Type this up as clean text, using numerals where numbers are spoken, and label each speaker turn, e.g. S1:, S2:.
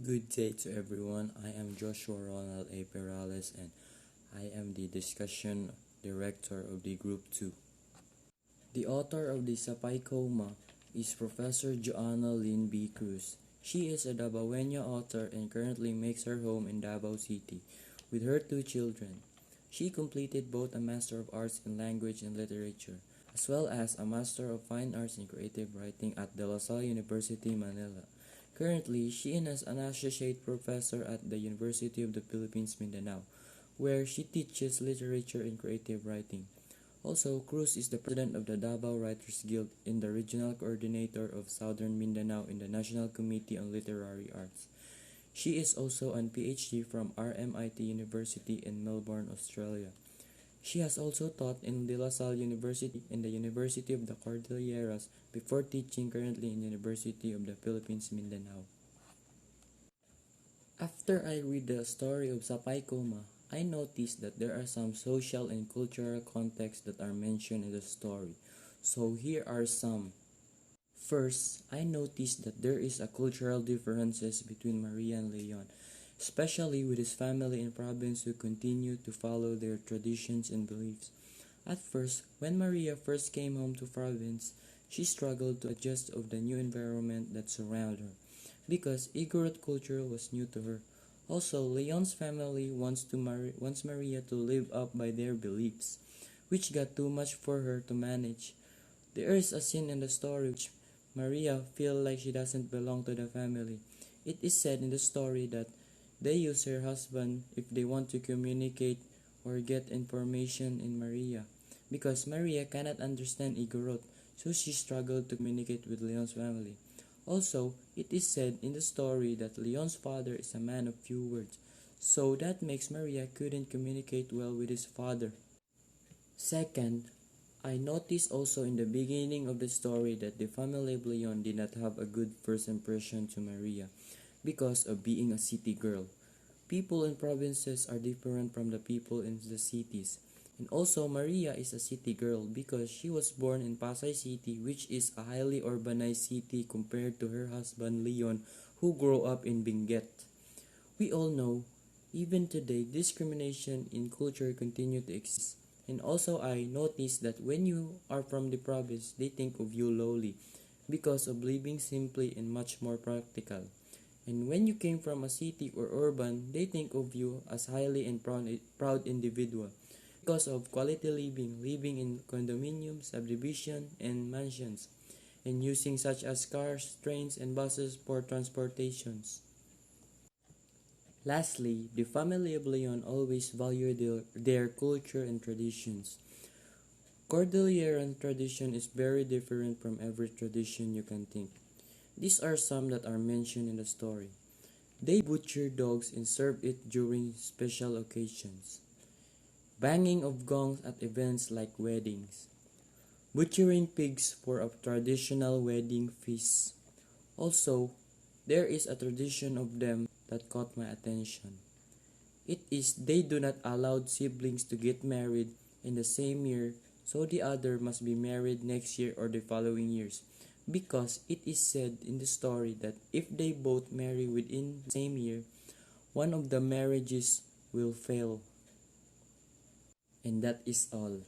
S1: Good day to everyone. I am Joshua Ronald A. Perales and I am the discussion director of the Group 2. The author of the Sapay Koma is Professor Jhoanna Lynn B. Cruz. She is a Dabaweña author and currently makes her home in Davao City with her two children. She completed both a Master of Arts in Language and Literature as well as a Master of Fine Arts in Creative Writing at De La Salle University, Manila. Currently, she is an associate professor at the University of the Philippines, Mindanao, where she teaches literature and creative writing. Also, Cruz is the president of the Davao Writers Guild and the regional coordinator of Southern Mindanao in the National Committee on Literary Arts. She is also an PhD from RMIT University in Melbourne, Australia. She has also taught in De La Salle University and the University of the Cordilleras before teaching currently in the University of the Philippines, Mindanao. After I read the story of Sapay Koma, I noticed that there are some social and cultural contexts that are mentioned in the story. So here are some. First, I noticed that there is a cultural differences between Maria and Leon, especially with his family in province who continue to follow their traditions and beliefs. At first, when Maria first came home to province, she struggled to adjust to the new environment that surrounded her, because Igorot culture was new to her. Also, Leon's family wants Maria to live up by their beliefs, which got too much for her to manage. There is a scene in the story which Maria feels like she doesn't belong to the family. It is said in the story that they use her husband if they want to communicate or get information in Maria, because Maria cannot understand Igorot, so she struggled to communicate with Leon's family. Also, it is said in the story that Leon's father is a man of few words, so that makes Maria couldn't communicate well with his father. Second, I noticed also in the beginning of the story that the family of Leon did not have a good first impression to Maria because of being a city girl. People in provinces are different from the people in the cities. And also, Maria is a city girl because she was born in Pasay City, which is a highly urbanized city compared to her husband Leon, who grew up in Benguet. We all know, even today, discrimination in culture continue to exist. And also, I noticed that when you are from the province, they think of you lowly because of living simply and much more practical. And when you came from a city or urban, they think of you as highly and proud individual because of quality living in condominiums, subdivision, and mansions, and using such as cars, trains, and buses for transportations. Lastly, the family of Leon always valued their culture and traditions. Cordilleran tradition is very different from every tradition you can think. These are some that are mentioned in the story. They butcher dogs and serve it during special occasions. Banging of gongs at events like weddings. Butchering pigs for a traditional wedding feast. Also, there is a tradition of them that caught my attention. It is they do not allow siblings to get married in the same year, so the other must be married next year or the following years, because it is said in the story that if they both marry within the same year, one of the marriages will fail. And that is all.